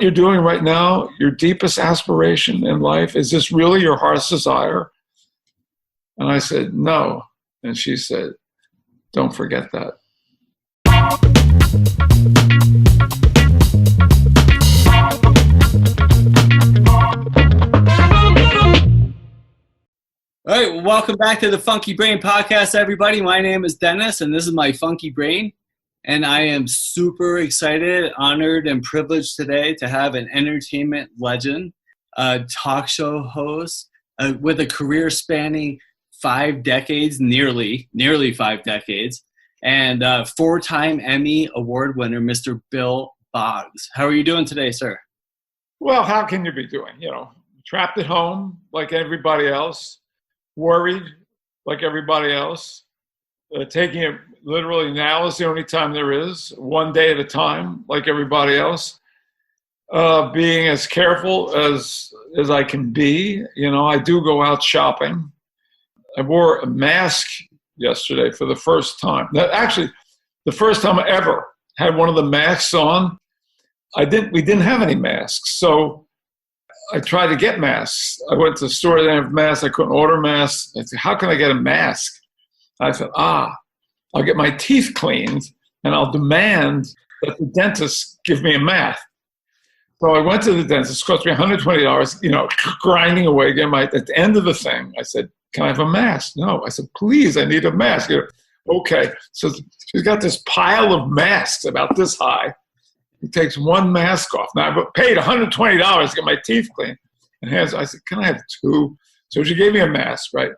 you're doing right now your deepest aspiration in life? Is this really your heart's desire? And I said, no. And she said, don't forget that. All right, well, welcome back to the Funky Brain Podcast, everybody. My name is Dennis, and this is my Funky Brain. And I am super excited, honored, and privileged today to have an entertainment legend, a talk show host with a career spanning 5 decades, nearly 5 decades, and four-time Emmy Award winner, Mr. Bill Boggs. How are you doing today, sir? Well, how can you be doing? Trapped at home like everybody else. Worried like everybody else, taking it literally now is the only time there is, one day at a time like everybody else, being as careful as I can be. I do go out shopping. I wore a mask yesterday for the first time. Actually, the first time I ever had one of the masks on. We didn't have any masks, so I tried to get masks. I went to the store, they didn't have masks. I couldn't order masks. I said, how can I get a mask? I said, I'll get my teeth cleaned and I'll demand that the dentist give me a mask. So I went to the dentist. It cost me $120, grinding away. At the end of the thing, I said, can I have a mask? No. I said, please, I need a mask. Okay. So she's got this pile of masks about this high. He takes one mask off. Now, I paid $120 to get my teeth cleaned. And I said, can I have 2? So she gave me a mask, right?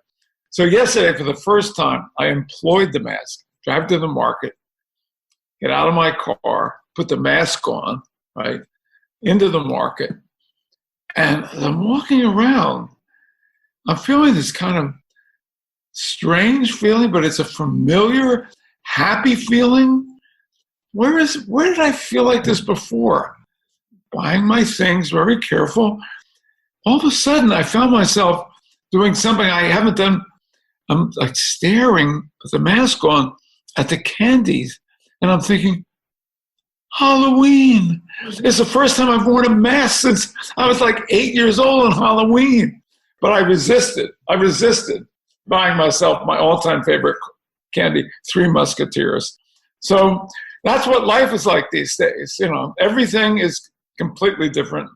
So yesterday, for the first time, I employed the mask. Drive to the market, get out of my car, put the mask on, right, into the market. And as I'm walking around, I'm feeling this kind of strange feeling, but it's a familiar, happy feeling. Where did I feel like this before? Buying my things, very careful. All of a sudden, I found myself doing something I haven't done. I'm like staring with the mask on at the candies, and I'm thinking, Halloween. It's the first time I've worn a mask since I was like 8 years old on Halloween. But I resisted buying myself my all-time favorite candy, Three Musketeers. So that's what life is like these days. Everything is completely different.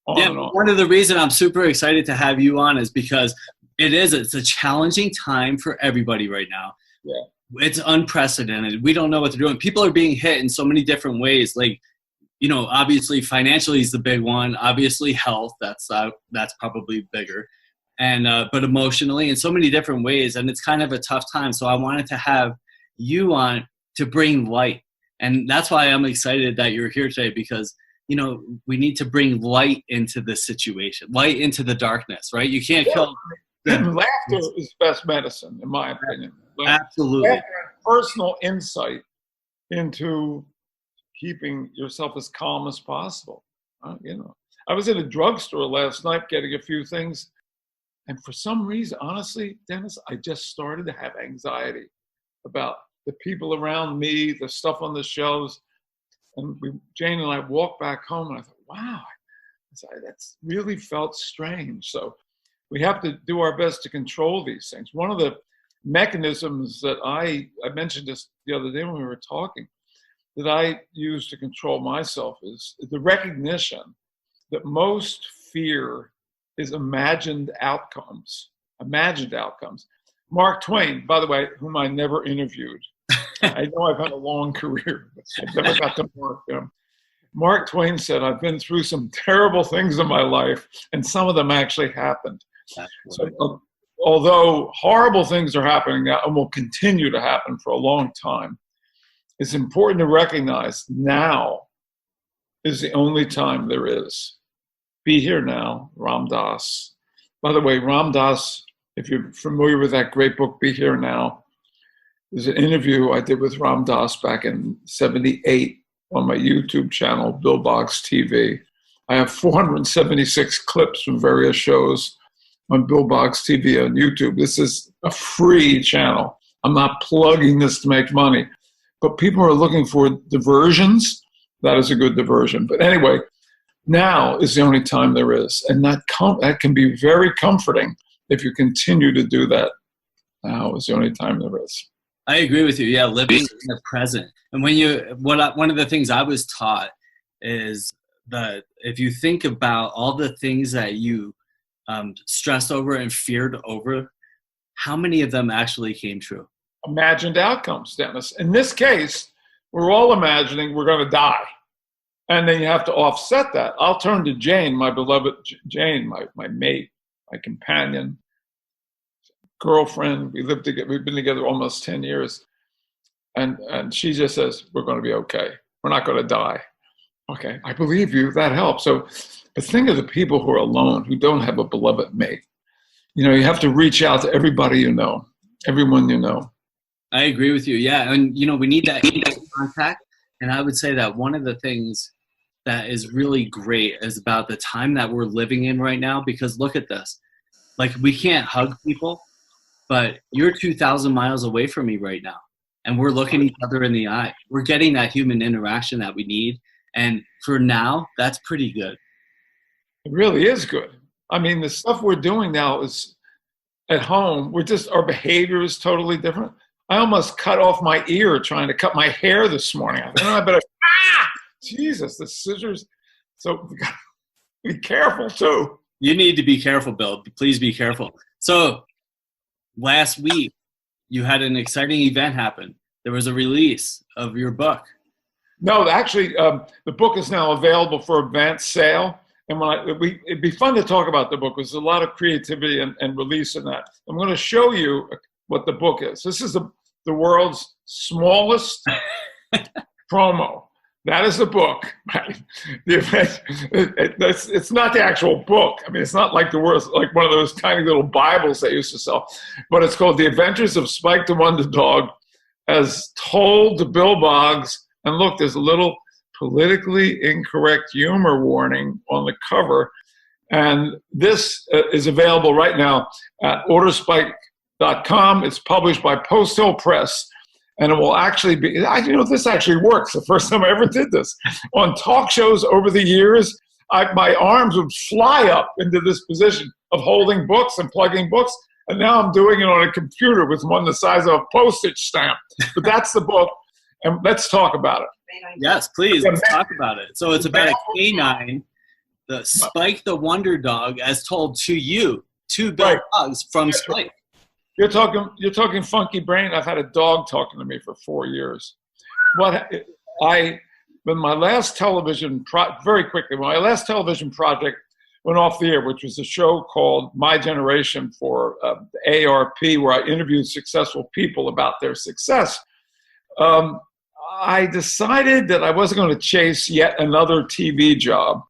One of the reasons I'm super excited to have you on is because it's a challenging time for everybody right now. Yeah. It's unprecedented. We don't know what to do. And people are being hit in so many different ways. Like, obviously financially is the big one. Obviously health, that's probably bigger. And but emotionally in so many different ways. And it's kind of a tough time. So I wanted to have you on to bring light. And that's why I'm excited that you're here today, because, we need to bring light into the situation, light into the darkness, right? You can't kill. Laughter is best medicine, in my opinion. Absolutely. Laughter and personal insight into keeping yourself as calm as possible. I was at a drugstore last night getting a few things. And for some reason, honestly, Dennis, I just started to have anxiety about the people around me, the stuff on the shelves. And Jane and I walked back home, and I thought, wow, that's really felt strange. So we have to do our best to control these things. One of the mechanisms that I mentioned this the other day when we were talking, that I use to control myself is the recognition that most fear is imagined outcomes. Mark Twain, by the way, whom I never interviewed. I know I've had a long career, but I've never got to work him. Mark Twain said, I've been through some terrible things in my life, and some of them actually happened. So, although horrible things are happening now and will continue to happen for a long time, it's important to recognize now is the only time there is. Be here now, Ram Dass. By the way, Ram Dass, if you're familiar with that great book, Be Here Now, there's an interview I did with Ram Dass back in '78 on my YouTube channel, BillBoggsTV. I have 476 clips from various shows on BillBoggsTV on YouTube. This is a free channel. I'm not plugging this to make money. But people are looking for diversions. That is a good diversion. But anyway, Now is the only time there is. And that can be very comforting if you continue to do that. Now is the only time there is. I agree with you. Yeah, living in the present. And one of the things I was taught is that if you think about all the things that you stressed over and feared over, how many of them actually came true? Imagined outcomes, Dennis. In this case, we're all imagining we're going to die. And then you have to offset that. I'll turn to Jane, my beloved Jane, my mate, my companion, girlfriend. We've been together almost 10 years. And she just says, we're going to be okay. We're not going to die. Okay, I believe you. That helps. So, but think of the people who are alone, who don't have a beloved mate. You know, you have to reach out to everybody you know, everyone you know. I agree with you. Yeah. And, you know, we need that contact. And I would say that one of the things that is really great is about the time that we're living in right now, because look at this. Like, we can't hug people, but you're 2,000 miles away from me right now. And we're looking each other in the eye. We're getting that human interaction that we need. And for now, that's pretty good. It really is good. I mean, the stuff we're doing now is at home. Our behavior is totally different. I almost cut off my ear trying to cut my hair this morning. I thought, I better, Jesus, the scissors. So we gotta be careful too. You need to be careful, Bill. Please be careful. So last week, you had an exciting event happen. There was a release of your book. No, actually, the book is now available for advanced sale. And it'd be fun to talk about the book. There's a lot of creativity and release in that. I'm going to show you what the book is. This is the world's smallest promo. That is the book. Right? It's not the actual book. I mean, it's not like like one of those tiny little Bibles they used to sell. But it's called The Adventures of Spike the Wonder Dog, as told to Bill Boggs. And look, there's a little politically incorrect humor warning on the cover. And this is available right now at orderspike.com. It's published by Post Hill Press. And it will actually be, this actually works. The first time I ever did this. On talk shows over the years, my arms would fly up into this position of holding books and plugging books. And now I'm doing it on a computer with one the size of a postage stamp. But that's the book. And let's talk about it. Yes, please. Let's talk about it. So it's about a canine, the Spike the Wonder Dog, as told to you, to Bill Boggs from Spike. You're talking funky brain. I've had a dog talking to me for 4 years. When my last television project went off the air, which was a show called My Generation for ARP, where I interviewed successful people about their success. I decided that I wasn't going to chase yet another TV job,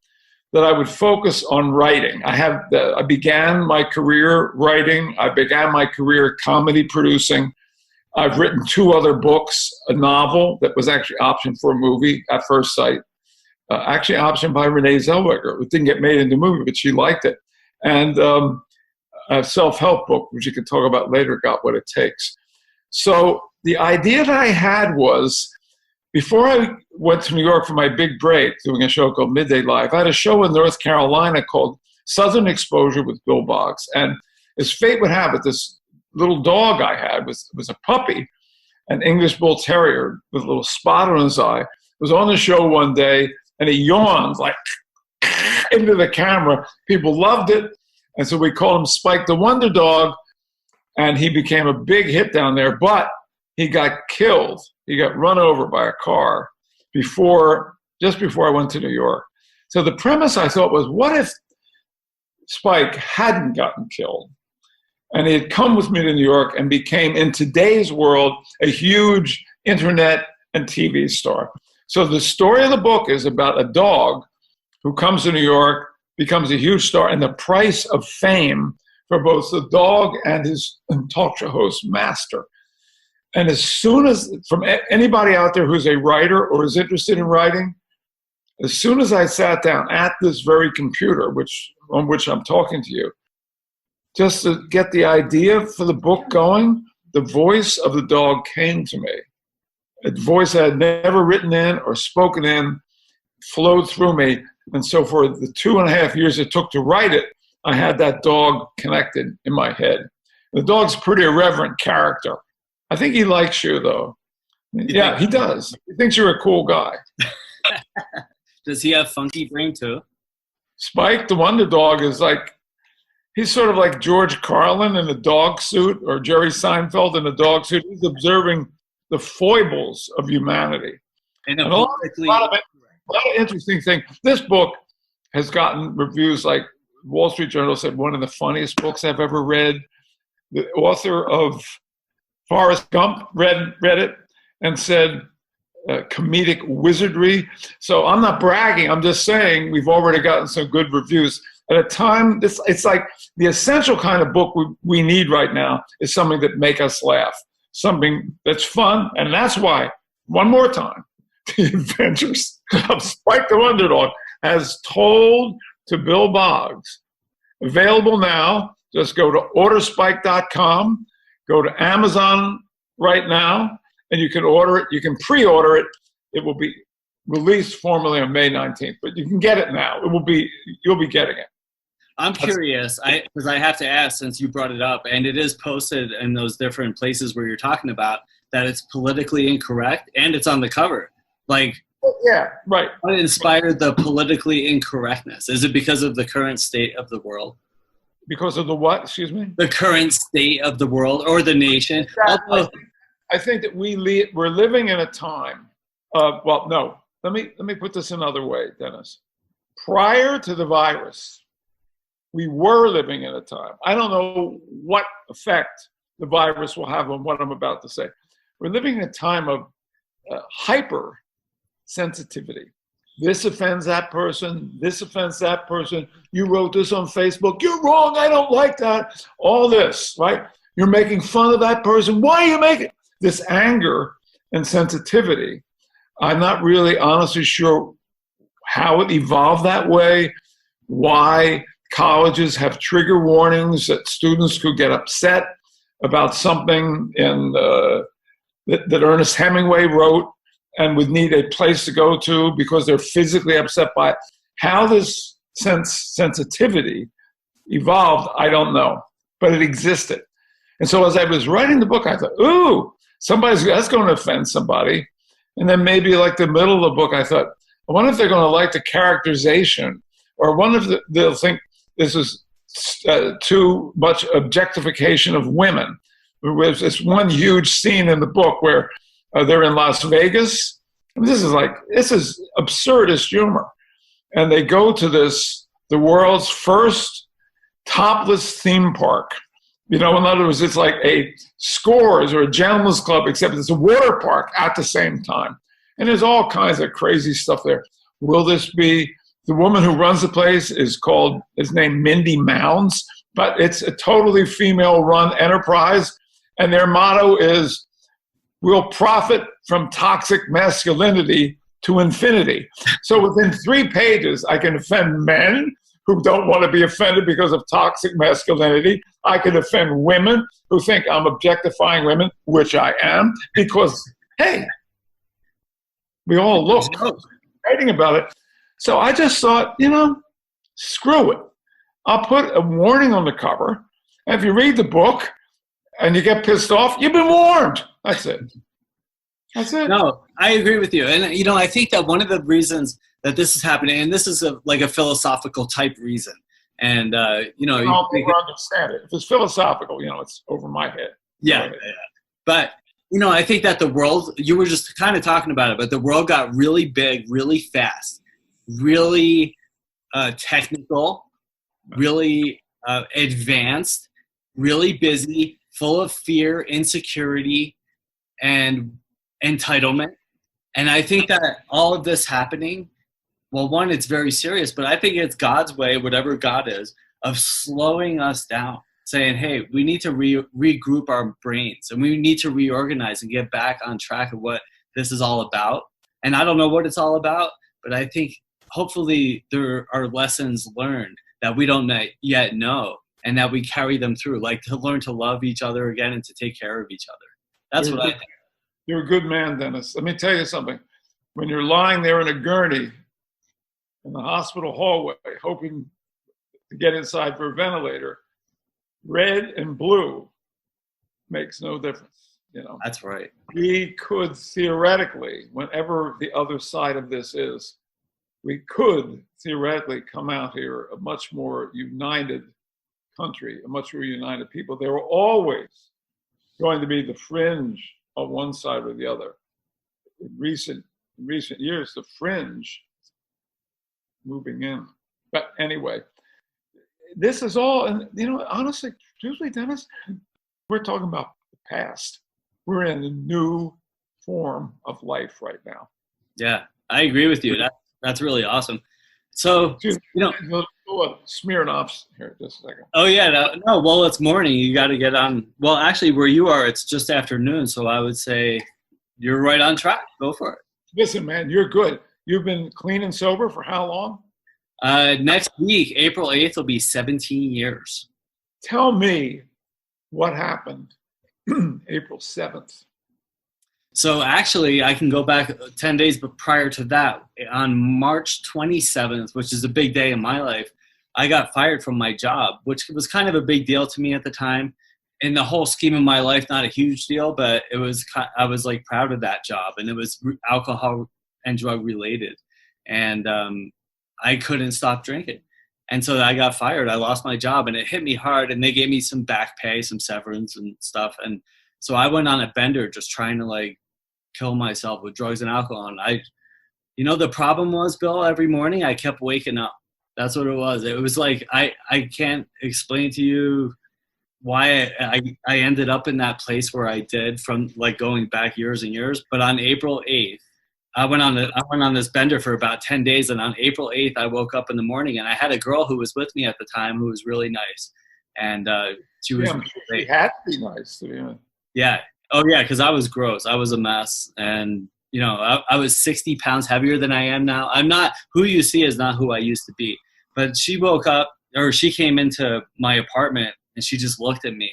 that I would focus on writing. I began my career writing. I began my career comedy producing. I've written 2 other books, a novel that was actually optioned for a movie at first sight, actually optioned by Renee Zellweger. It didn't get made into a movie, but she liked it. And a self-help book, which you can talk about later, Got What It Takes. So the idea that I had was, before I went to New York for my big break, doing a show called Midday Live, I had a show in North Carolina called Southern Exposure with Bill Boggs. And as fate would have it, this little dog I had was a puppy, an English Bull Terrier with a little spot on his eye, was on the show one day, and he yawned like into the camera. People loved it. And so we called him Spike the Wonder Dog, and he became a big hit down there. But he got killed. He got run over by a car just before I went to New York. So the premise, I thought, was, what if Spike hadn't gotten killed? And he had come with me to New York and became, in today's world, a huge internet and TV star. So the story of the book is about a dog who comes to New York, becomes a huge star, and the price of fame for both the dog and his talk show host master. And as soon as, from anybody out there who's a writer or is interested in writing, as soon as I sat down at this very computer, on which I'm talking to you, just to get the idea for the book going, the voice of the dog came to me. A voice I had never written in or spoken in flowed through me. And so for the 2.5 years it took to write it, I had that dog connected in my head. The dog's a pretty irreverent character. I think he likes you, though. Yeah, he does. He thinks you're a cool guy. Does he have funky brain too? Spike, the Wonder Dog, is like, he's sort of like George Carlin in a dog suit or Jerry Seinfeld in a dog suit. He's observing the foibles of humanity. And a lot of interesting things. This book has gotten reviews like Wall Street Journal said one of the funniest books I've ever read. The author of Forrest Gump read it and said comedic wizardry. So I'm not bragging. I'm just saying we've already gotten some good reviews. At a time, it's like the essential kind of book we need right now is something that make us laugh, something that's fun. And that's why, one more time, The Adventures of Spike the Wonder Dog has told to Bill Boggs. Available now. Just go to orderspike.com, go to Amazon right now, and you can order it. You can pre-order it. It will be released formally on May 19th, but you can get it now. You'll be getting it. I'm curious, because I have to ask, since you brought it up, and it is posted in those different places where you're talking about, that it's politically incorrect, and it's on the cover. Like, yeah, right. What inspired the politically incorrectness? Is it because of the current state of the world? Because of the what? Excuse me? The current state of the world or the nation. I think that we're living in a time. Well, no. Let me put this another way, Dennis. Prior to the virus, we were living in a time. I don't know what effect the virus will have on what I'm about to say. We're living in a time of hyper sensitivity. This offends that person. This offends that person. You wrote this on Facebook. You're wrong. I don't like that. All this, right? You're making fun of that person. Why are you making this anger and sensitivity? I'm not really honestly sure how it evolved that way, why colleges have trigger warnings that students could get upset about something that Ernest Hemingway wrote and would need a place to go to because they're physically upset by it. How this sensitivity evolved, I don't know, but it existed. And so as I was writing the book, I thought, ooh, that's going to offend somebody. And then maybe like the middle of the book, I thought, I wonder if they're going to like the characterization, or I wonder if they'll think this is too much objectification of women. There's this one huge scene in the book where they're in Las Vegas. And this is absurdist humor. And they go to the world's first topless theme park. You know, in other words, it's like a Scores or a gentleman's club, except it's a water park at the same time. And there's all kinds of crazy stuff there. Will this be, the woman who runs the place is named Mindy Mounds, but it's a totally female-run enterprise. And their motto is, we'll profit from toxic masculinity to infinity. So within 3 pages, I can offend men who don't want to be offended because of toxic masculinity. I can offend women who think I'm objectifying women, which I am, because, hey, we all look writing about it. So I just thought, screw it. I'll put a warning on the cover. And if you read the book and you get pissed off, you've been warned. That's it. That's it. No, I agree with you. And, I think that one of the reasons that this is happening, and this is like a philosophical type reason. And, I don't understand it. If it's philosophical, it's over my head. Yeah. But, I think that the world, you were just kind of talking about it, but the world got really big, really fast, really technical, really advanced, really busy, full of fear, insecurity, and entitlement. And I think that all of this happening, well, one, it's very serious, but I think it's God's way, whatever God is, of slowing us down, saying, hey, we need to regroup our brains and we need to reorganize and get back on track of what this is all about. And I don't know what it's all about, but I think hopefully there are lessons learned that we don't yet know and that we carry them through, like to learn to love each other again and to take care of each other. That's what I think. You're a good man, Dennis. Let me tell you something. When you're lying there in a gurney in the hospital hallway, hoping to get inside for a ventilator. Red and blue makes no difference, you know. That's right. We could theoretically, whenever the other side of this is, we could theoretically come out here a much more united country, a much more united people. There were always going to be the fringe on one side or the other. In recent years, the fringe moving in. But anyway, this is all, and you know, honestly, truthfully, Dennis, we're talking about the past. We're in a new form of life right now. Yeah, I agree with you. That's really awesome. So, you know, Smirnoff's here, just a second. Oh yeah, no. Well, it's morning. You got to get on. Well, actually, where you are, it's just afternoon. So I would say you're right on track. Go for it. Listen, man, you're good. You've been clean and sober for how long? Next week, April 8th, will be 17 years. Tell me what happened April 7th. So actually, I can go back 10 days, but prior to that, on March 27th, which is a big day in my life, I got fired from my job, which was kind of a big deal to me at the time. In the whole scheme of my life, not a huge deal, but it was. I was like proud of that job, and it was alcohol and drug related, and I couldn't stop drinking, and so I got fired. I lost my job, and it hit me hard. And they gave me some back pay, some severance and stuff, and so I went on a bender, just trying to like kill myself with drugs and alcohol. And you know, the problem was, Bill, every morning I kept waking up. That's what it was. It was like, I can't explain to you why I ended up in that place where I did, from like going back years and years. But on April 8th, I went on this bender for about 10 days. And on April 8th, I woke up in the morning and I had a girl who was with me at the time who was really nice. And she was, she had to be nice to you. Yeah. Oh yeah. Cause I was gross. I was a mess. And you know, I was 60 pounds heavier than I am now. I'm not, who you see is not who I used to be. But she woke up, or she came into my apartment and she just looked at me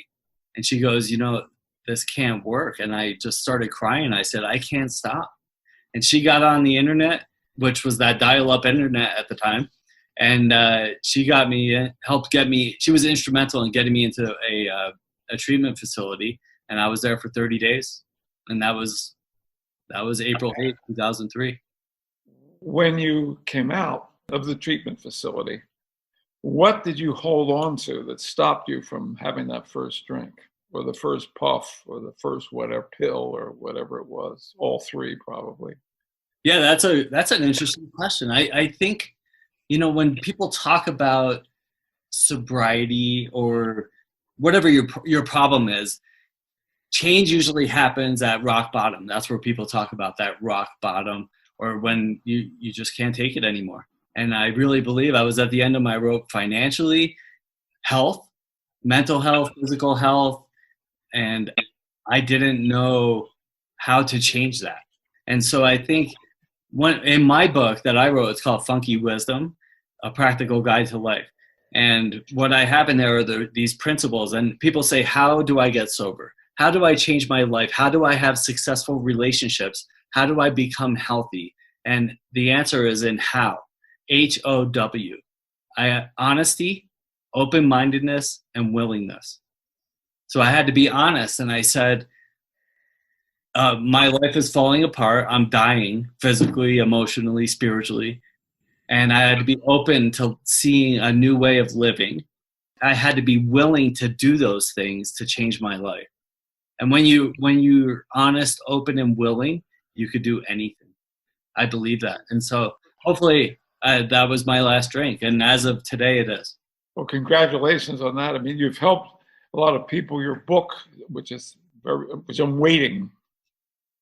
and she goes, you know, this can't work. And I just started crying. I said, I can't stop. And she got on the internet, which was that dial-up internet at the time. And she got me, helped get me, she was instrumental in getting me into a treatment facility. And I was there for 30 days. And that was April 8th, 2003. When you came out of the treatment facility, what did you hold on to that stopped you from having that first drink or the first puff or the first whatever pill or whatever it was? All three, probably. Yeah, that's an interesting question. I think, you know, when people talk about sobriety or whatever your problem is, change usually happens at rock bottom. That's where people talk about that rock bottom, or when you just can't take it anymore. And I really believe I was at the end of my rope financially, health, mental health, physical health, and I didn't know how to change that. And so I think in my book that I wrote, it's called Funky Wisdom, A Practical Guide to Life. And what I have in there are these principles. And people say, how do I get sober? How do I change my life? How do I have successful relationships? How do I become healthy? And the answer is in how. HOW. Honesty, open-mindedness, and willingness. So I had to be honest, and I said, my life is falling apart. I'm dying physically, emotionally, spiritually. And I had to be open to seeing a new way of living. I had to be willing to do those things to change my life. And when you're honest, open, and willing, you could do anything. I believe that. And so hopefully that was my last drink. And as of today, it is. Well, congratulations on that. I mean, you've helped a lot of people. Your book, which I'm waiting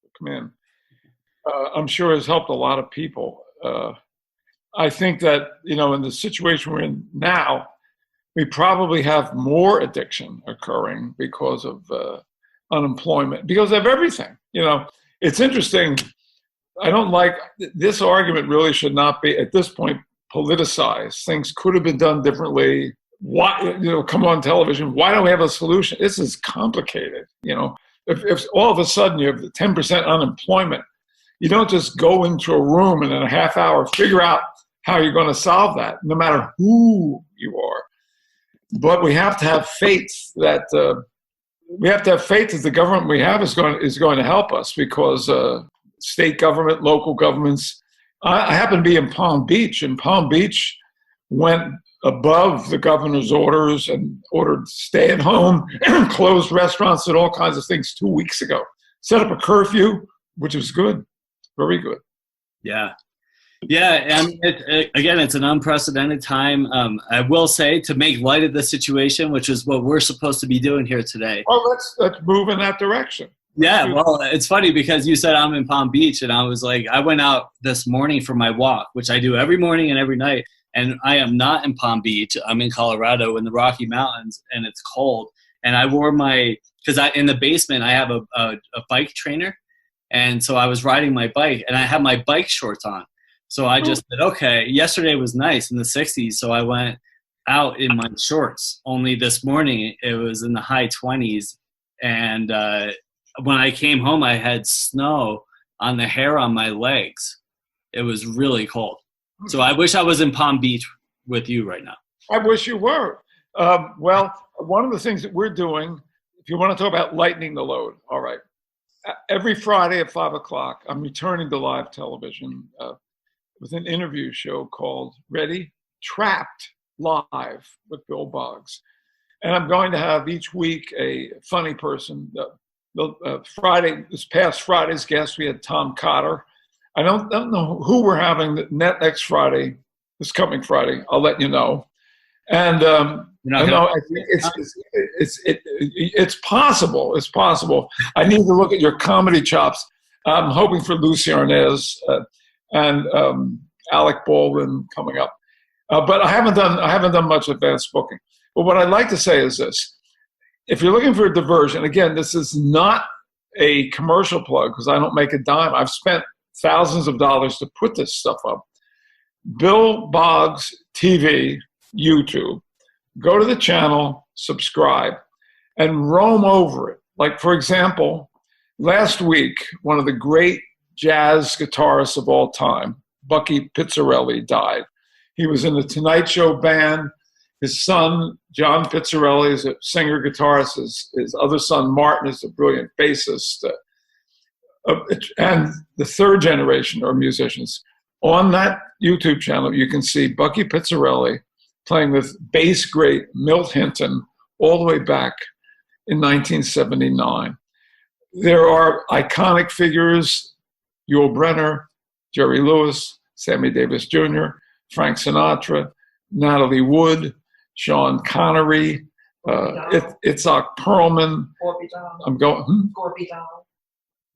to come in, I'm sure has helped a lot of people. I think that, you know, in the situation we're in now, we probably have more addiction occurring because of unemployment, because of everything. You know, it's interesting. I don't like this argument. Really should not be at this point politicized. Things could have been done differently. Why, you know, come on television? Why don't we have a solution? This is complicated. You know, if all of a sudden you have 10% unemployment, you don't just go into a room and in a half hour figure out how you're going to solve that, no matter who you are. But we have to have faith that the government we have is going to help us, because state government, local governments. I happen to be in Palm Beach, and Palm Beach went above the governor's orders and ordered stay at home, closed restaurants and all kinds of things 2 weeks ago. Set up a curfew, which was good, very good. Yeah. Yeah, and again, it's an unprecedented time. I will say, to make light of the situation, which is what we're supposed to be doing here today. Well, let's move in that direction. Yeah, well, it's funny because you said I'm in Palm Beach, and I was like, I went out this morning for my walk, which I do every morning and every night, and I am not in Palm Beach. I'm in Colorado in the Rocky Mountains, and it's cold. And I wore because in the basement I have a bike trainer, and so I was riding my bike, and I had my bike shorts on. So I just said, okay, yesterday was nice in the 60s, so I went out in my shorts. Only this morning it was in the high 20s, and when I came home, I had snow on the hair on my legs. It was really cold. So I wish I was in Palm Beach with you right now. I wish you were. Well, one of the things that we're doing, if you want to talk about lightening the load, all right. Every Friday at 5 o'clock, I'm returning to live television with an interview show called Ready? Trapped Live with Bill Boggs. And I'm going to have each week a funny person. This past Friday's guest, we had Tom Cotter. I don't know who we're having next Friday, this coming Friday. I'll let you know. And I think it's possible. It's possible. I need to look at your comedy chops. I'm hoping for Lucy Arnaz and Alec Baldwin coming up. But I haven't done much advanced booking. But what I'd like to say is this. If you're looking for a diversion, again, this is not a commercial plug because I don't make a dime. I've spent thousands of dollars to put this stuff up. Bill Boggs TV, YouTube. Go to the channel, subscribe, and roam over it. Like, for example, last week, one of the great jazz guitarists of all time, Bucky Pizzarelli, died. He was in the Tonight Show band. His son, John Pizzarelli, is a singer-guitarist. His other son, Martin, is a brilliant bassist. And the third generation are musicians. On that YouTube channel, you can see Bucky Pizzarelli playing with bass great Milt Hinton all the way back in 1979. There are iconic figures, Yul Brynner, Jerry Lewis, Sammy Davis Jr., Frank Sinatra, Natalie Wood, Sean Connery, Itzhak Perlman.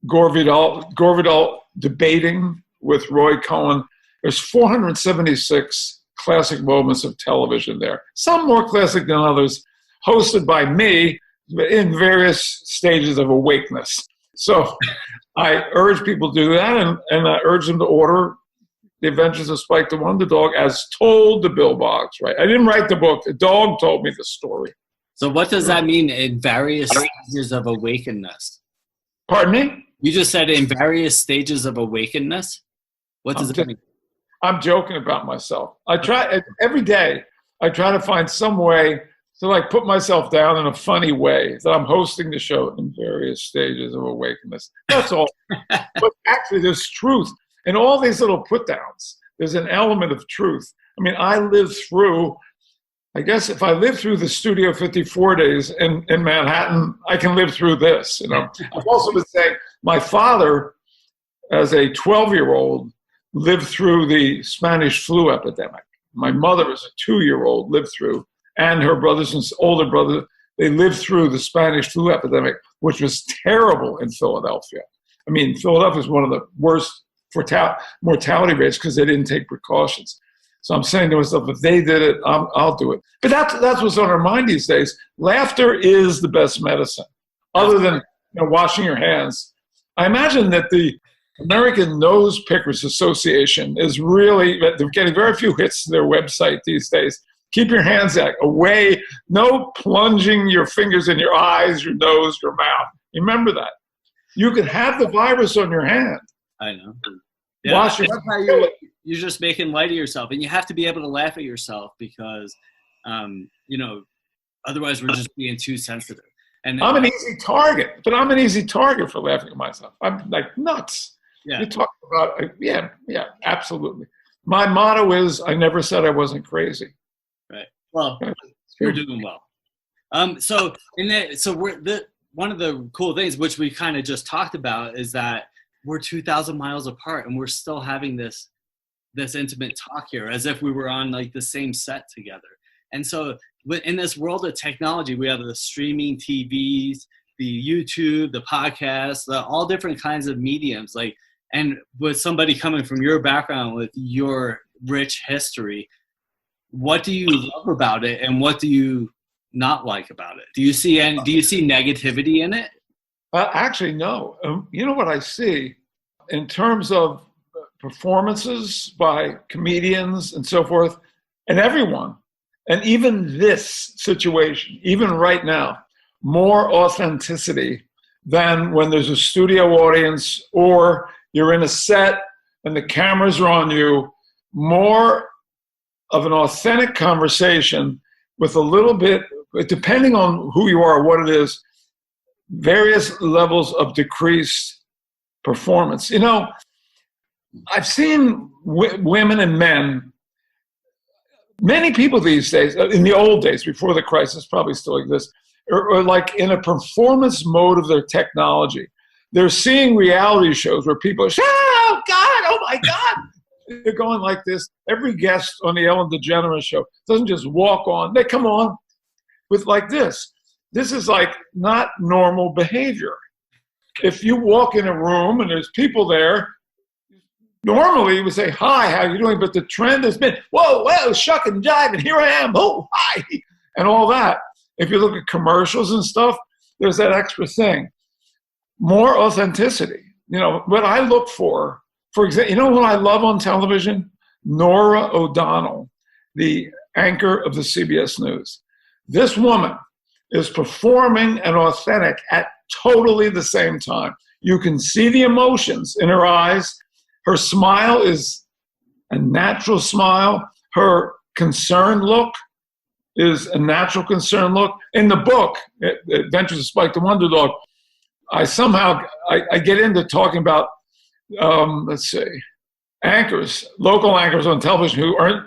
Gore debating with Roy Cohen. There's 476 classic moments of television there. Some more classic than others, hosted by me in various stages of awakeness. So I urge people to do that, and I urge them to order The Adventures of Spike the Wonder Dog as told to Bill Boggs, right? I didn't write the book. The dog told me the story. So what does that mean in various stages of awakeness? Pardon me? You just said in various stages of awakeness? What does it mean? I'm joking about myself. I try every day. I try to find some way to like put myself down in a funny way that I'm hosting the show in various stages of awakeness. That's all. But actually, there's truth in all these little put downs. There's an element of truth. I mean, I lived through. I guess if I lived through the Studio 54 days in Manhattan, I can live through this. You know, I've also been saying my father, as a 12-year-old, lived through the Spanish flu epidemic. My mother, as a 2-year-old, lived through, and her brothers and older brother, they lived through the Spanish flu epidemic, which was terrible in Philadelphia. I mean, Philadelphia is one of the worst mortality rates because they didn't take precautions. So I'm saying to myself, if they did it, I'll do it. But that's what's on our mind these days. Laughter is the best medicine, other than washing your hands. I imagine that the American Nose Pickers Association is really, they're getting very few hits to their website these days. Keep your hands away. No plunging your fingers in your eyes, your nose, your mouth. Remember that. You can have the virus on your hand. I know. Yeah, Watch I love how you're just making light of yourself, and you have to be able to laugh at yourself because, you know, otherwise we're just being too sensitive. And I'm an easy target, but I'm an easy target for laughing at myself. I'm like nuts. Yeah. You talk about, yeah, absolutely. My motto is, I never said I wasn't crazy. Right. Well, you're doing well. So one of the cool things, which we kind of just talked about, is that we're 2,000 miles apart, and we're still having this intimate talk here, as if we were on like the same set together. And so, in this world of technology, we have the streaming TVs, the YouTube, the podcasts, all different kinds of mediums. Like, and with somebody coming from your background, with your rich history, what do you love about it, and what do you not like about it? Do you see negativity in it? Actually, no. You know what I see in terms of performances by comedians and so forth, and everyone, and even this situation, even right now, more authenticity than when there's a studio audience or you're in a set and the cameras are on you. More of an authentic conversation with a little bit, depending on who you are, what it is, various levels of decreased performance. You know, I've seen women and men, many people these days, in the old days, before the crisis probably still exists, are like in a performance mode of their technology. They're seeing reality shows where people are saying, oh God, oh my God. They're going like this. Every guest on the Ellen DeGeneres show doesn't just walk on. They come on with like this. This is like not normal behavior. If you walk in a room and there's people there, normally you would say, hi, how are you doing? But the trend has been, whoa, shuck and jive, and here I am, oh, hi, and all that. If you look at commercials and stuff, there's that extra thing. More authenticity. You know, what I look for example, you know what I love on television? Norah O'Donnell, the anchor of the CBS News. This woman is performing and authentic at totally the same time. You can see the emotions in her eyes. Her smile is a natural smile. Her concerned look is a natural concerned look. In the book, Adventures of Spike the Wonder Dog, I get into talking about, let's see, anchors, local anchors on television who earn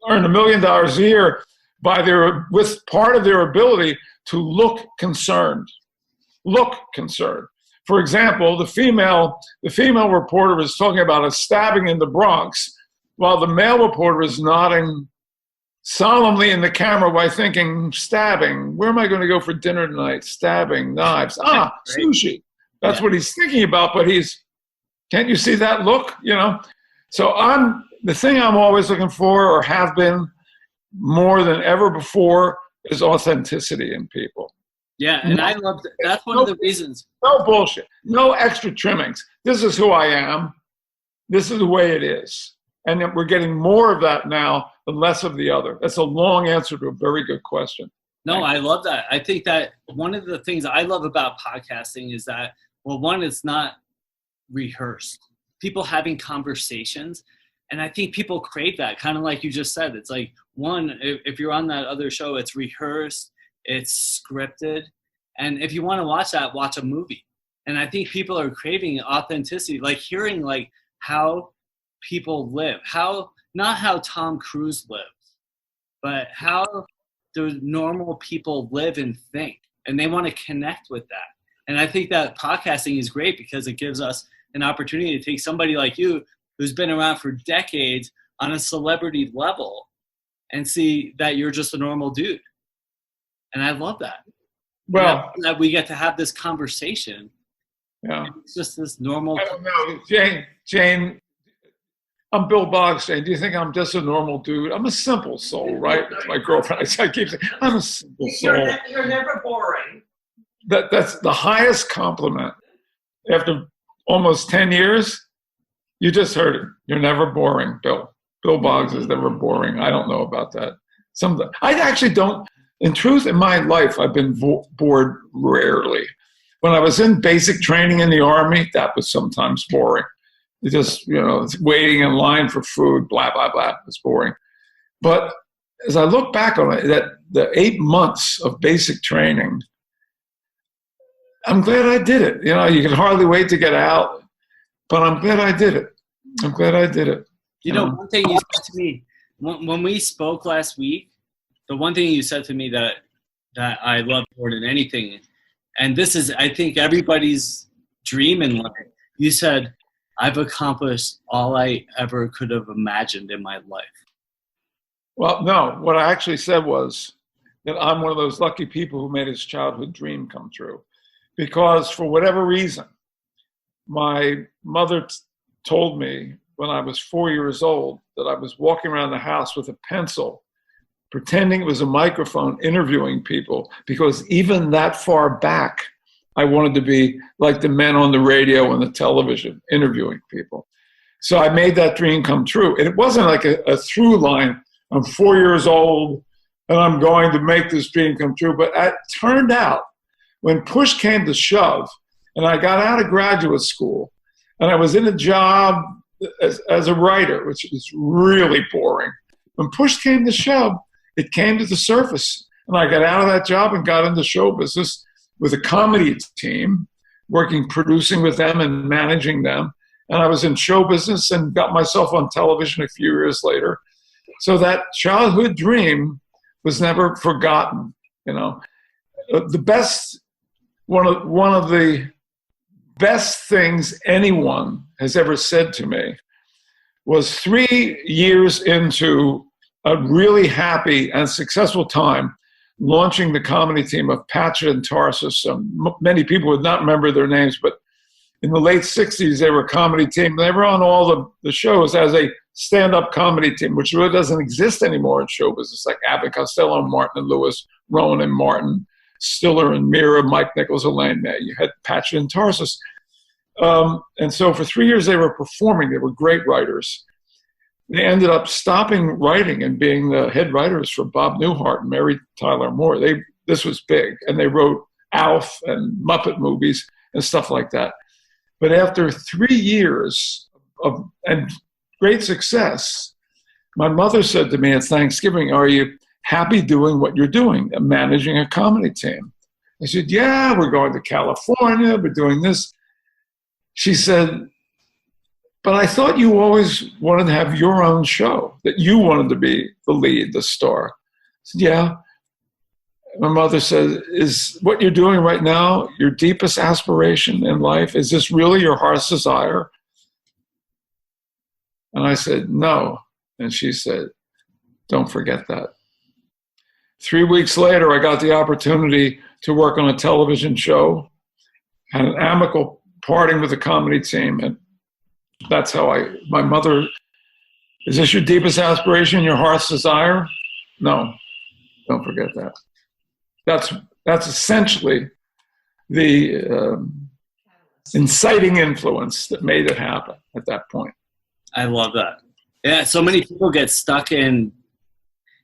$1 million a year with part of their ability to look concerned. Look concerned. For example, the female reporter was talking about a stabbing in the Bronx, while the male reporter is nodding solemnly in the camera by thinking, stabbing, where am I going to go for dinner tonight? Stabbing, knives, sushi. That's what he's thinking about, but can't you see that look, you know? So the thing I'm always looking for, or have been more than ever before, is authenticity in people. Yeah, and I love that. That's one of the reasons. No bullshit. No extra trimmings. This is who I am. This is the way it is. And we're getting more of that now and less of the other. That's a long answer to a very good question. No, I love that. I think that one of the things I love about podcasting is that, well, one, it's not rehearsed. People having conversations. And I think people crave that, kind of like you just said. It's like, one, if you're on that other show, it's rehearsed, it's scripted. And if you want to watch that, watch a movie. And I think people are craving authenticity, like hearing like how people live, not how Tom Cruise lives, but how the normal people live and think. And they want to connect with that. And I think that podcasting is great because it gives us an opportunity to take somebody like you who's been around for decades on a celebrity level and see that you're just a normal dude. And I love that. Well, that we get to have this conversation. Yeah. It's just this normal. I don't know. Jane, I'm Bill Boggs. Jane, do you think I'm just a normal dude? I'm a simple soul, right? That's my girlfriend. I keep saying, I'm a simple soul. You're never boring. That's the highest compliment. After almost 10 years, you just heard it. You're never boring, Bill. Bill Boggs is never boring. I don't know about that. I actually don't. In truth, in my life, I've been bored rarely. When I was in basic training in the Army, that was sometimes boring. You just, waiting in line for food, blah, blah, blah. It's boring. But as I look back on it, that the 8 months of basic training, I'm glad I did it. You can hardly wait to get out, but I'm glad I did it. I'm glad I did it. One thing you said to me when we spoke last week, the one thing you said to me that I love more than anything, and this is, I think, everybody's dream in life. You said, I've accomplished all I ever could have imagined in my life. Well, no, what I actually said was that I'm one of those lucky people who made his childhood dream come true. Because for whatever reason, my mother told me when I was 4 years old that I was walking around the house with a pencil, pretending it was a microphone, interviewing people, because even that far back, I wanted to be like the men on the radio and the television, interviewing people. So I made that dream come true. And it wasn't like a through line, I'm 4 years old and I'm going to make this dream come true. But it turned out when push came to shove and I got out of graduate school and I was in a job as a writer, which is really boring. When push came to shove, it came to the surface. And I got out of that job and got into show business with a comedy team, producing with them and managing them. And I was in show business and got myself on television a few years later. So that childhood dream was never forgotten. The best, one of the best things anyone has ever said to me was 3 years into a really happy and successful time launching the comedy team of Patchett and Tarsus. Many people would not remember their names, but in the late 60s, they were a comedy team. They were on all the shows as a stand-up comedy team, which really doesn't exist anymore in show business, like Abbott Costello, Martin and Lewis, Rowan and Martin, Stiller and Mira, Mike Nichols, Elaine May. You had Patchett and Tarsus. And so for 3 years, they were performing. They were great writers. They ended up stopping writing and being the head writers for Bob Newhart and Mary Tyler Moore. This was big. And they wrote Alf and Muppet movies and stuff like that. But after 3 years of great success, my mother said to me at Thanksgiving, are you happy doing what you're doing, managing a comedy team? I said, yeah, we're going to California, we're doing this. She said, but I thought you always wanted to have your own show, that you wanted to be the lead, the star. I said, yeah. My mother said, is what you're doing right now your deepest aspiration in life? Is this really your heart's desire? And I said, no. And she said, don't forget that. 3 weeks later, I got the opportunity to work on a television show, had an amicable parting with the comedy team. And that's how my mother, is this your deepest aspiration, your heart's desire? No, don't forget that. That's essentially the inciting influence that made it happen at that point. I love that. Yeah, so many people get stuck in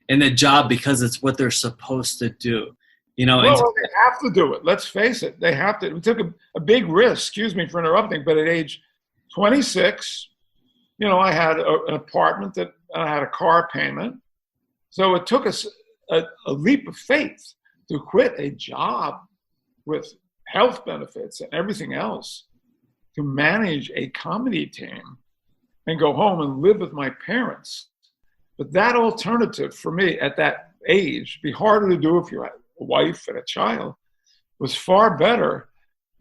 the job because it's what they're supposed to do. Well, they have to do it. Let's face it. They have to. We took a big risk, excuse me for interrupting, but at age 26, I had an apartment and I had a car payment. So it took us a leap of faith to quit a job with health benefits and everything else to manage a comedy team and go home and live with my parents. But that alternative for me at that age, be harder to do if you had a wife and a child, was far better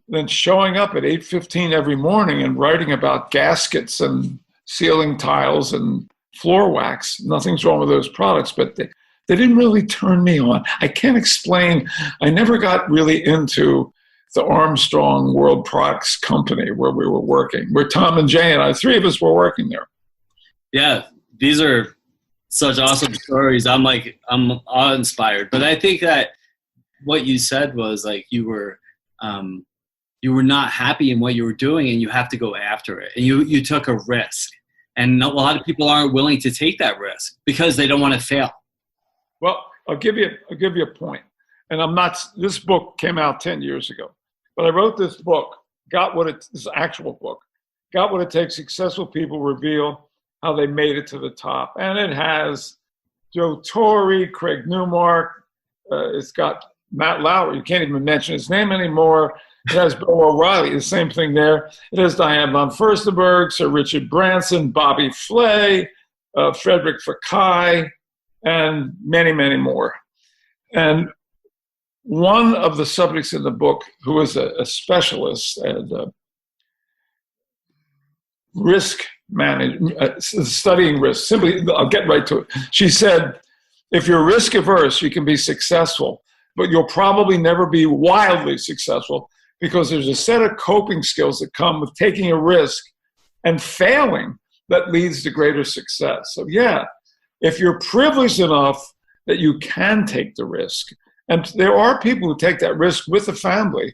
than showing up at 8:15 every morning and writing about gaskets and ceiling tiles and floor wax. Nothing's wrong with those products, but they didn't really turn me on. I can't explain. I never got really into the Armstrong World Products Company where we were working, where Tom and Jay and I, 3 of us were working there. Yeah, these are such awesome stories. I'm awe-inspired. But I think that what you said was like you were not happy in what you were doing and you have to go after it. And you took a risk. And a lot of people aren't willing to take that risk because they don't want to fail. Well, I'll give you a point. And this book came out 10 years ago, but I wrote this book, this actual book, Got What It Takes, Successful People Reveal How They Made It to the Top. And it has Joe Torre, Craig Newmark. It's got Matt Lauer. You can't even mention his name anymore. It has Bill O'Reilly, the same thing there. It has Diane von Furstenberg, Sir Richard Branson, Bobby Flay, Frederick Fekkai, and many, many more. And one of the subjects in the book, who was a specialist and risk management, studying risk, simply, I'll get right to it. She said, if you're risk averse, you can be successful, but you'll probably never be wildly successful because there's a set of coping skills that come with taking a risk and failing that leads to greater success. So yeah, if you're privileged enough that you can take the risk, and there are people who take that risk with the family,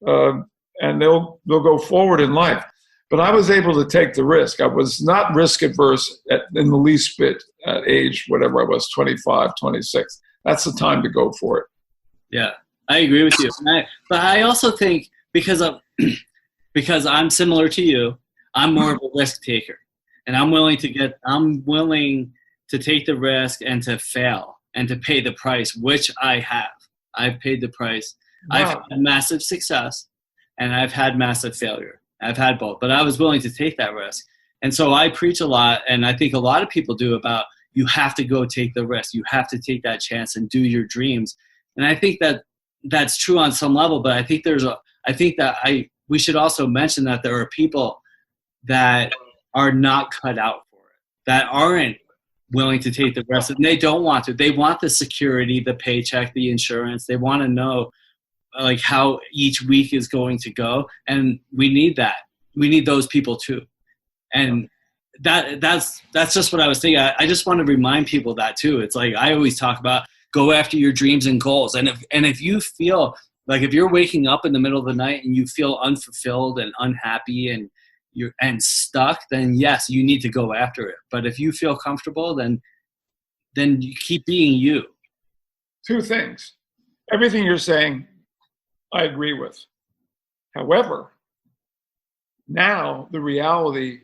and they'll go forward in life. But I was able to take the risk. I was not risk adverse in the least bit at age, whatever I was, 25, 26. That's the time to go for it. Yeah, I agree with you. But I also think because I'm similar to you, I'm more of a risk taker, and I'm willing to take the risk and to fail and to pay the price, which I have. I've paid the price. Wow. I've had massive success, and I've had massive failure. I've had both, but I was willing to take that risk. And so I preach a lot, and I think a lot of people do, about you have to go take the risk. You have to take that chance and do your dreams. And I think that that's true on some level, but I think we should also mention that there are people that are not cut out for it, that aren't willing to take the risk, and they don't want to. They want the security, the paycheck, the insurance. They want to know like how each week is going to go, and we need that. We need those people too. And that's just what I was thinking. I just want to remind people that too. It's like I always talk about, go after your dreams and goals. And if you feel like, if you're waking up in the middle of the night and you feel unfulfilled and unhappy and you're stuck, then yes, you need to go after it. But if you feel comfortable, then you keep being you. Two things. Everything you're saying, I agree with. However, now the reality,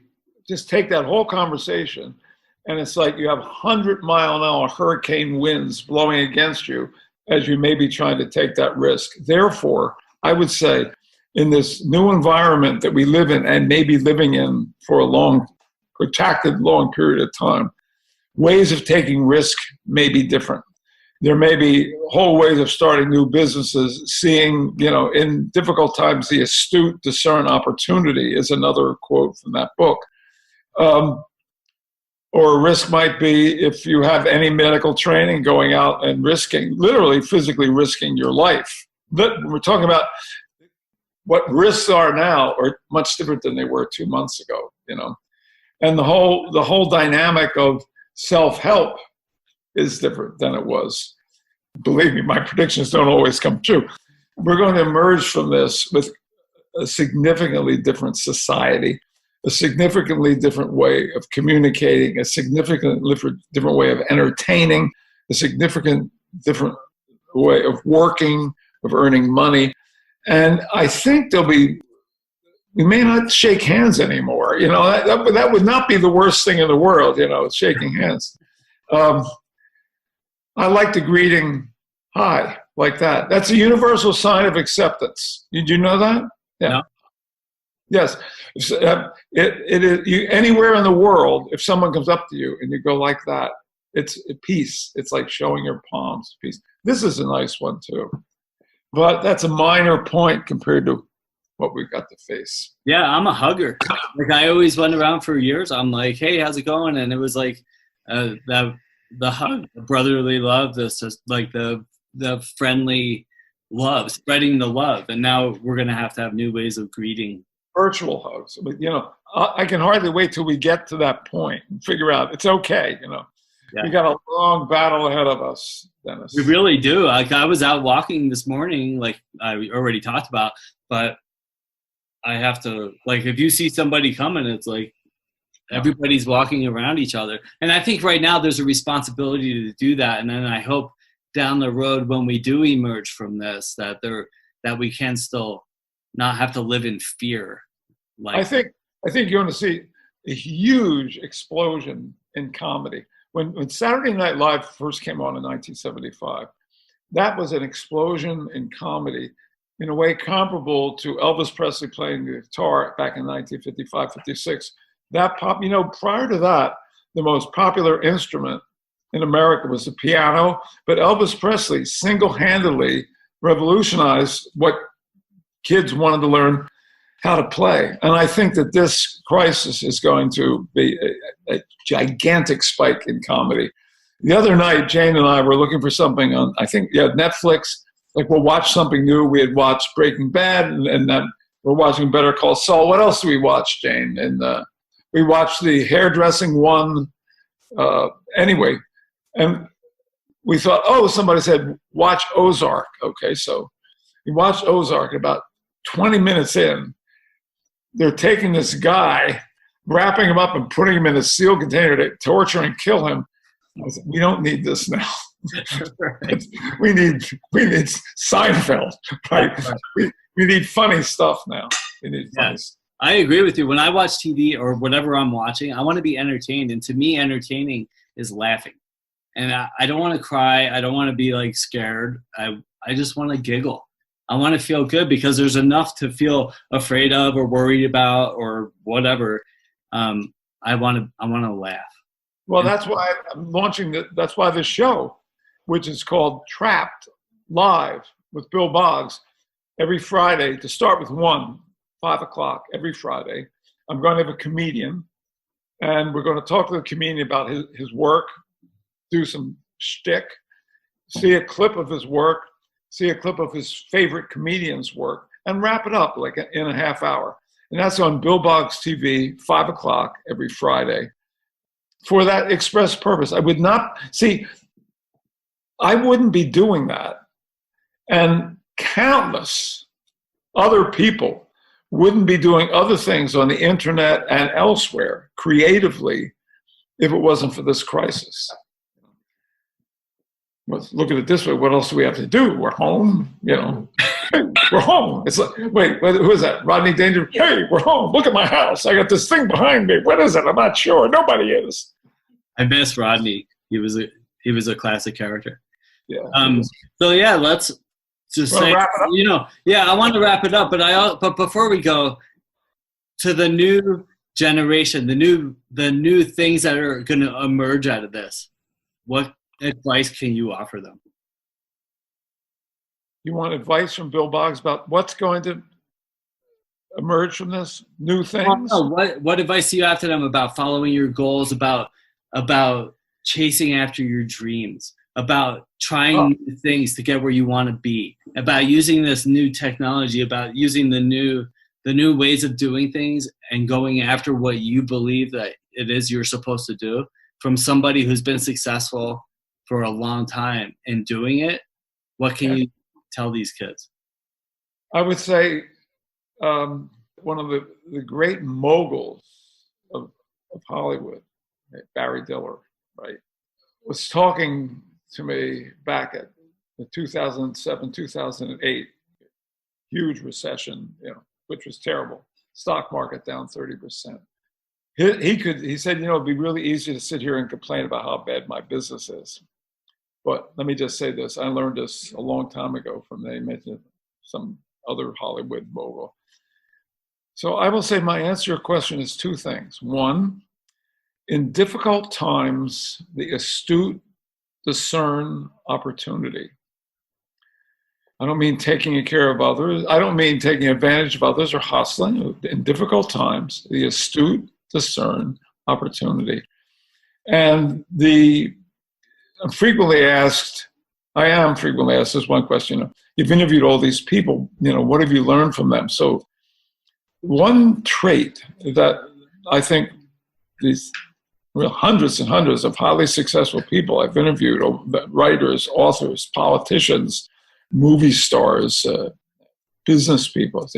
just take that whole conversation, and it's like you have 100-mile-an-hour hurricane winds blowing against you as you may be trying to take that risk. Therefore, I would say in this new environment that we live in and may be living in for a protracted long period of time, ways of taking risk may be different. There may be whole ways of starting new businesses, seeing, in difficult times, the astute discern opportunity is another quote from that book. Or a risk might be, if you have any medical training, going out and risking, literally physically risking your life. We're talking about what risks are now are much different than they were 2 months ago, and the whole dynamic of self-help is different than it was. Believe me, my predictions don't always come true. We're going to emerge from this with a significantly different society, a significantly different way of communicating, a significantly different way of entertaining, a significant different way of working, of earning money. And I think we may not shake hands anymore. That would not be the worst thing in the world, shaking hands. I like the greeting, hi, like that. That's a universal sign of acceptance. Did you know that? Yeah. No. Yes. It is anywhere in the world, if someone comes up to you and you go like that, it's peace. It's like showing your palms, peace. This is a nice one too. But that's a minor point compared to what we've got to face. Yeah, I'm a hugger. Like I always went around for years. I'm like, hey, how's it going? And it was like the hug, the brotherly love, the friendly love, spreading the love. And now we're going to have new ways of greeting. Virtual hugs. But, I can hardly wait till we get to that point and figure out it's okay, Yeah. We got a long battle ahead of us, Dennis. We really do. Like I was out walking this morning, like I already talked about, but I have to, like, if you see somebody coming, it's like everybody's walking around each other. And I think right now there's a responsibility to do that. And then I hope down the road when we do emerge from this, that we can still not have to live in fear. I think I think you're going to see a huge explosion in comedy. When Saturday Night Live first came on in 1975, that was an explosion in comedy in a way comparable to Elvis Presley playing the guitar back in 1955, 56. Prior to that, the most popular instrument in America was the piano, but Elvis Presley single-handedly revolutionized what kids wanted to learn how to play. And I think that this crisis is going to be a gigantic spike in comedy. The other night, Jane and I were looking for something on, I think, Netflix. Like, we'll watch something new. We had watched Breaking Bad, and then we're watching Better Call Saul. What else do we watch, Jane? And we watched the hairdressing one. Anyway, and we thought, somebody said, watch Ozark. Okay, so we watched Ozark. About 20 minutes in, they're taking this guy, wrapping him up and putting him in a sealed container to torture and kill him. I said, we don't need this now. we need Seinfeld, right? We need funny stuff now. We need funny stuff. I agree with you. When I watch TV or whatever I'm watching, I want to be entertained. And to me, entertaining is laughing. And I don't want to cry. I don't want to be like scared. I just want to giggle. I want to feel good because there's enough to feel afraid of or worried about or whatever. I want to laugh. Well, that's why I'm launching that's why this show, which is called Trapped Live with Bill Boggs, every Friday, to start with 5 o'clock every Friday. I'm going to have a comedian, and we're going to talk to the comedian about his work, do some shtick, see a clip of his work, see a clip of his favorite comedian's work, and wrap it up like in a half hour. And that's on BillBoggsTV, 5 o'clock every Friday. For that express purpose. I wouldn't be doing that. And countless other people wouldn't be doing other things on the internet and elsewhere creatively if it wasn't for this crisis. Let's look at it this way. What else do we have to do? We're home, Hey, we're home. It's like, wait, who is that? Rodney Danger? Hey, we're home. Look at my house. I got this thing behind me. What is it? I'm not sure. Nobody is. I miss Rodney. He was a classic character. Yeah. Let's just say, I want to wrap it up, but before we go to the new generation, the new things that are going to emerge out of this, what advice can you offer them? You want advice from Bill Boggs about what's going to emerge from this? New things? What advice do you have to them about following your goals, about chasing after your dreams, about trying new things to get where you want to be, about using this new technology, about using the new ways of doing things and going after what you believe that it is you're supposed to do, from somebody who's been successful for a long time in doing it? What can you tell these kids? I would say one of the great moguls of Hollywood, Barry Diller, right, was talking to me back at the 2007, 2008 huge recession, which was terrible. Stock market down 30%. He said, it'd be really easy to sit here and complain about how bad my business is. But let me just say this. I learned this a long time ago from some other Hollywood mogul. So I will say my answer to your question is two things. One, in difficult times, the astute discern opportunity. I don't mean taking care of others. I don't mean taking advantage of others or hustling. In difficult times, the astute discern opportunity. And I am frequently asked this one question. You've interviewed all these people, what have you learned from them? So one trait that I think these hundreds and hundreds of highly successful people I've interviewed, writers, authors, politicians, movie stars, business people,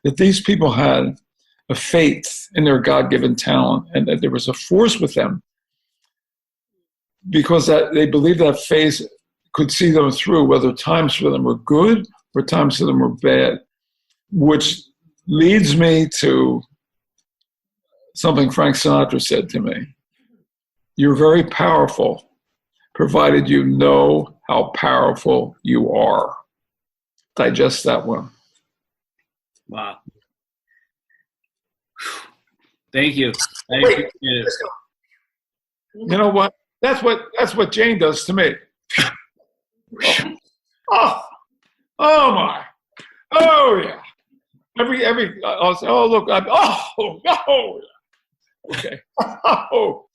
that these people had a faith in their God-given talent and that there was a force with them because that they believed that faith could see them through, whether times for them were good or times for them were bad, which leads me to something Frank Sinatra said to me. You're very powerful, provided you know how powerful you are. Digest that one. Wow. Thank you. I appreciate it. You know what? That's what Jane does to me. Oh my. Oh yeah. I'll say, oh look, no. Okay. Oh.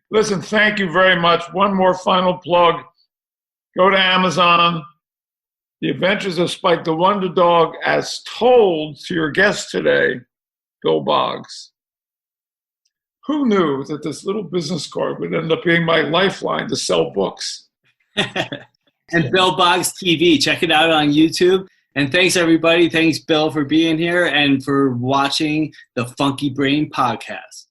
Listen, thank you very much. One more final plug. Go to Amazon. The Adventures of Spike the Wonder Dog, as told to your guest today, Bill Boggs. Who knew that this little business card would end up being my lifeline to sell books? And Bill Boggs TV. Check it out on YouTube. And thanks, everybody. Thanks, Bill, for being here and for watching the Funky Brain podcast.